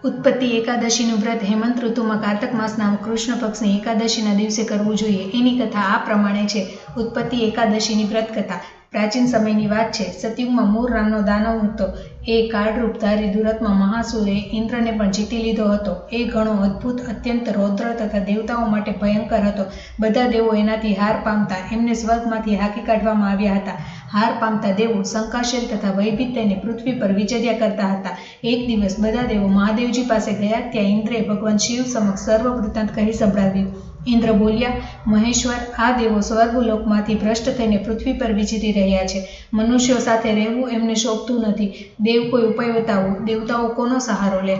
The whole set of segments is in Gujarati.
ઉત્પત્તિ એકાદશીનું વ્રત હેમંત ઋતુમાં કાર્તક માસના કૃષ્ણ પક્ષની એકાદશીના દિવસે કરવું જોઈએ. એની કથા આ પ્રમાણે છે. ઉત્પત્તિ એકાદશીની વ્રત કથા પ્રાચીન સમયની વાત છે. સતયુગમાં મૂર નામનો દાનવ હતો. એ કાળરૂપધારી દુરત્મા મહાસુરે ઇન્દ્રને પણ જીતી લીધો હતો. એ ઘણો અદ્ભુત, અત્યંત રૌદ્ર તથા દેવતાઓ માટે ભયંકર હતો. બધા દેવો એનાથી હાર પામતા એમને સ્વર્ગમાંથી હાંકી કાઢવામાં આવ્યા હતા. હાર પામતા દેવો શંકાશીલ તથા ભયભીત થઈને પૃથ્વી પર વિચર્યા કરતા હતા. એક દિવસ બધા દેવો મહાદેવજી પાસે ગયા. ત્યાં ઇન્દ્રે ભગવાન શિવ સમક્ષ સર્વ વૃત્તાંત કહી સંભળાવ્યું. ઇન્દ્ર બોલ્યા, મહેશ્વર, આ દેવો સ્વર્ગલોકમાંથી ભ્રષ્ટ થઈને પૃથ્વી પર વિચરી રહ્યા છે. મનુષ્યો સાથે રહેવું એમને શોભતું નથી. દેવ કોઈ ઉપાય બતાવો. દેવતાઓ કોનો સહારો લે?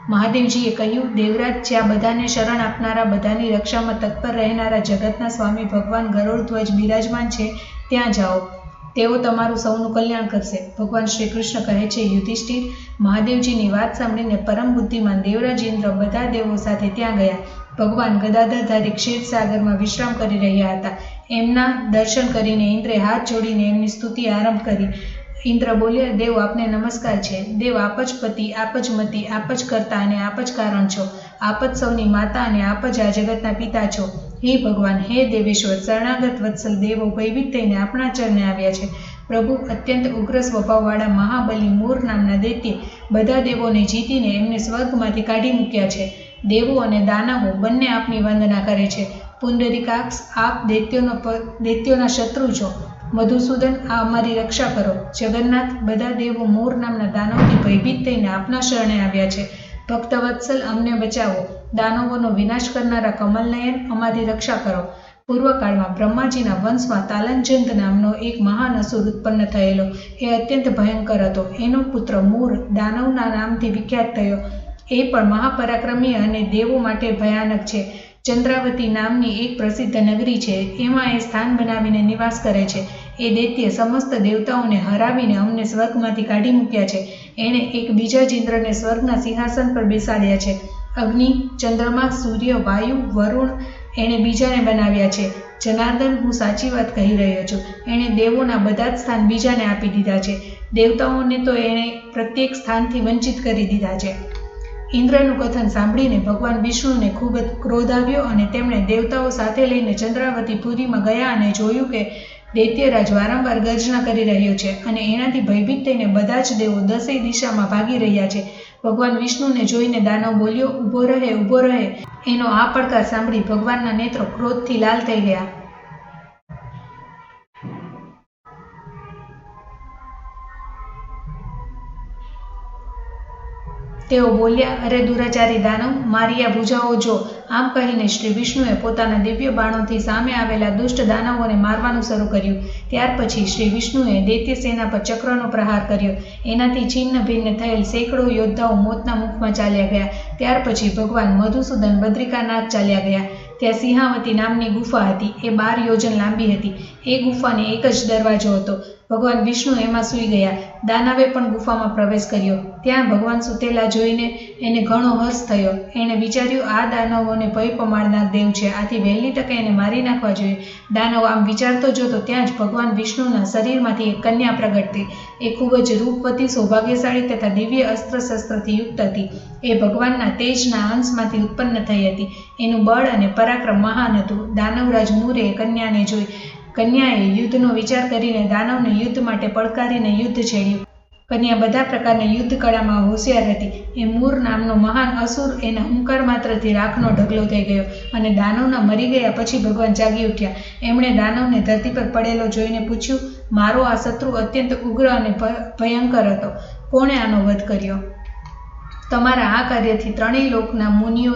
મહાદેવજીએ કહ્યું, દેવરાજ, જ્યાં બધાને શરણ આપનારા, બધાની રક્ષામાં તત્પર રહેનારા જગતના સ્વામી ભગવાન ગરુડ ધ્વજ બિરાજમાન છે, ત્યાં જાઓ. તેઓ તમારું સૌનું કલ્યાણ કરશે. ભગવાન શ્રી કૃષ્ણ કહે છે, યુધિષ્ઠિર, મહાદેવજીની વાત સાંભળીને પરમ બુદ્ધિમાન દેવરાજ ઇન્દ્ર બધા દેવો સાથે ત્યાં ગયા. ભગવાન ગદાધરધારી ક્ષીરસાગરમાં વિશ્રામ કરી રહ્યા હતા. એમના દર્શન કરીને ઇન્દ્રે હાથ જોડીને એમની સ્તુતિ આરંભ કરી. ઇન્દ્ર બોલ્યા, દેવ, આપને નમસ્કાર છે. દેવ, આપ જ પતિ, આપ જ મતિ, આપ જ કર્તા અને આપ જ કારણ છો. આપ જ સૌની માતા અને આપ જ આ જગતના પિતા છો. હે ભગવાન, હે દેવેશ્વર, શરણાગત વત્સલ દેવો ભયભીત થઈને આપણા ચરણે આવ્યા છે. પ્રભુ, અત્યંત ઉગ્ર સ્વભાવવાળા મહાબલી મૂર નામના દૈત્ય બધા દેવોને જીતીને એમને સ્વર્ગમાંથી કાઢી મૂક્યા છે. દેવો અને દાનવો બંને આપની વંદના કરે છે. પુંડરીકાક્ષ, આપ દૈત્યોના શત્રુ છો. મધુસૂદન, આ અમારી રક્ષા કરો. જગન્નાથ, બધા દેવો મૂર નામના દાનવથી ભયભીત થઈને આપના શરણે આવ્યા છે. ભક્તવત્સલ, અમને બચાવો. દાનવોનો વિનાશ કરનારા કમલનયન, અમારી રક્ષા કરો. પૂર્વકાળમાં બ્રહ્માજીના વંશમાં તાલંજંત નામનો એક મહાન અસુર ઉત્પન્ન થયેલો. એ અત્યંત ભયંકર હતો. એનો પુત્ર મૂર દાનવના નામથી વિખ્યાત થયો. એ પણ મહાપરાક્રમી અને દેવો માટે ભયાનક છે. ચંદ્રાવતી નામની એક પ્રસિદ્ધ નગરી છે. એમાં એ સ્થાન બનાવીને નિવાસ કરે છે. એ દૈત્ય સમસ્ત દેવતાઓને હરાવીને અમને સ્વર્ગમાંથી કાઢી મૂક્યા છે. એણે એક બીજા જ ઇન્દ્રને સ્વર્ગના સિંહાસન પર બેસાડ્યા છે. અગ્નિ, ચંદ્રમા, સૂર્ય, વાયુ, વરુણ એણે બીજાને બનાવ્યા છે. જનાર્દન, હું સાચી વાત કહી રહ્યો છું. એણે દેવોના બધા જ સ્થાન બીજાને આપી દીધા છે. દેવતાઓને તો એણે પ્રત્યેક સ્થાનથી વંચિત કરી દીધા છે. ઇન્દ્રનું કથન સાંભળીને ભગવાન વિષ્ણુને ખૂબ જ ક્રોધ આવ્યો અને તેમણે દેવતાઓ સાથે લઈને ચંદ્રાવતીપુરીમાં ગયા અને જોયું કે દૈત્યરાજ વારંવાર ગર્જના કરી રહ્યો છે અને એનાથી ભયભીત થઈને બધા જ દેવો દસેય દિશામાં ભાગી રહ્યા છે. ભગવાન વિષ્ણુને જોઈને દાનવ બોલ્યો, ઊભો રહે, ઊભો રહે. એનો આ પડકાર સાંભળી ભગવાનના નેત્રો ક્રોધથી લાલ થઈ ગયા. તેઓ બોલ્યા, અરે દુરાચારી દાનવ, મારી આ ભુજાઓ જો. આમ કહીને શ્રી વિષ્ણુએ પોતાના દિવ્ય બાણોથી સામે આવેલા દુષ્ટ દાનવોને મારવાનું શરૂ કર્યું. ત્યાર પછી શ્રી વિષ્ણુએ દૈત્ય સેના પર ચક્રનો પ્રહાર કર્યો. એનાથી છિન્ન ભિન્ન થયેલ સેંકડો યોદ્ધાઓ મોતના મુખમાં ચાલ્યા ગયા. ત્યાર પછી ભગવાન મધુસૂદન બદ્રિકાનાથ ચાલ્યા ગયા. ત્યાં સિંહાવતી નામની ગુફા હતી. એ 12 યોજન લાંબી હતી. એ ગુફાને એક જ દરવાજો હતો. ભગવાન વિષ્ણુ એમાં સૂઈ ગયા. દાનવે પણ ગુફામાં પ્રવેશ કર્યો. ત્યાં ભગવાન સૂતેલા જોઈને એને ઘણો હર્ષ થયો. એણે વિચાર્યું, આ દાનવોને ભય પમાડનાર દેવ છે. આથી વહેલી તકે એને મારી નાખવા જોઈએ. દાનવ આમ વિચારતો જોતો ત્યાં જ ભગવાન વિષ્ણુના શરીરમાંથી એક કન્યા પ્રગટ થઈ. એ ખૂબ જ રૂપવતી, સૌભાગ્યશાળી તથા દિવ્ય અસ્ત્ર શસ્ત્રથી યુક્ત હતી. એ ભગવાનના તેજના અંશમાંથી ઉત્પન્ન થઈ હતી. એનું બળ અને પરાક્રમ મહાન હતું. દાનવરાજ મૂરે કન્યાને જોઈ. કન્યાએ યુદ્ધનો વિચાર કરીને દાનવને યુદ્ધ માટે પડકારીને યુદ્ધ છેડ્યું. કન્યા બધા પ્રકારની યુદ્ધ કળામાં હોશિયાર હતી. એ મૂર નામનો મહાન અસુર એના હુંકાર માત્રથી રાખનો ઢગલો થઈ ગયો અને દાનવના મરી ગયા પછી ભગવાન જાગી ઉઠ્યા. એમણે દાનવને ધરતી પર પડેલો જોઈને પૂછ્યું, મારો આ શત્રુ અત્યંત ઉગ્ર અને ભયંકર હતો. કોણે આનો વધ કર્યો? તમારા આ કાર્યથી ત્રણેય લોકના મુનિઓ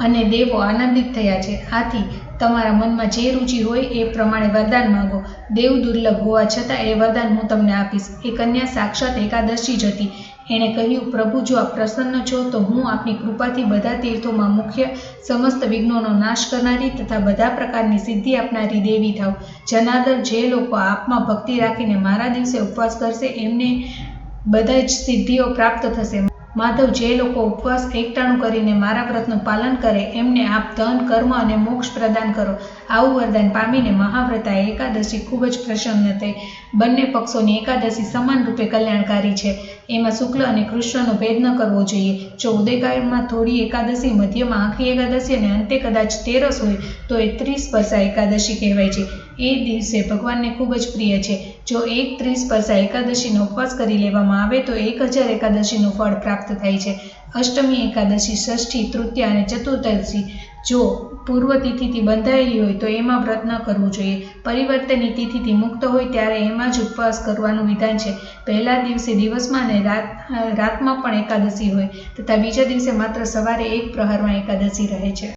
અને દેવો આનંદિત થયા છે. આથી તમારા મનમાં જે રુચિ હોય એ પ્રમાણે વરદાન માંગો. દેવ દુર્લભ હોવા છતાં એ વરદાન હું તમને આપીશ. એ કન્યા સાક્ષાત એકાદશી જ હતી. એણે કહ્યું, પ્રભુ, જો આપ પ્રસન્ન છો તો હું આપની કૃપાથી બધા તીર્થોમાં મુખ્ય, સમસ્ત વિઘ્નોનો નાશ કરનારી તથા બધા પ્રકારની સિદ્ધિ આપનારી દેવી થાવ. જનાર્દન, જે લોકો આપમાં ભક્તિ રાખીને મારા દિવસે ઉપવાસ કરશે એમને બધા જ સિદ્ધિઓ પ્રાપ્ત થશે. માધવ, જે લોકો ઉપવાસ એકટાણું કરીને મારા વ્રતનું પાલન કરે એમને આપ ધન, કર્મ અને મોક્ષ પ્રદાન કરો. આવું વરદાન પામીને મહાવ્રતા એકાદશી ખૂબ જ પ્રસન્ન થઈ. બંને પક્ષોની એકાદશી સમાન રૂપે કલ્યાણકારી છે. એમાં શુક્લ અને કૃષ્ણનો ભેદ ન કરવો જોઈએ. જો ઉદયકાળમાં થોડી એકાદશી, મધ્યમાં આખરી એકાદશી અને અંતે કદાચ તેરસ હોય તો એ ત્રિસ્પર્શા એકાદશી કહેવાય છે. એ દિવસે ભગવાનને ખૂબ જ પ્રિય છે. જો એક ત્રિસ્પર્શા એકાદશીનો ઉપવાસ કરી લેવામાં આવે તો 1000 એકાદશીનું ફળ પ્રાપ્ત થાય છે. અષ્ટમી એકાદશી, ષષ્ઠી, તૃતીયા અને ચતુર્દશી જો પૂર્વ તિથિથી બંધાયેલી હોય તો એમાં વ્રત ન કરવું જોઈએ. પરિવર્તનની તિથિથી મુક્ત હોય ત્યારે એમાં જ ઉપવાસ કરવાનું વિધાન છે. પહેલા દિવસે દિવસમાં અને રાતમાં પણ એકાદશી હોય તથા બીજા દિવસે માત્ર સવારે 1 પ્રહરમાં એકાદશી રહે છે.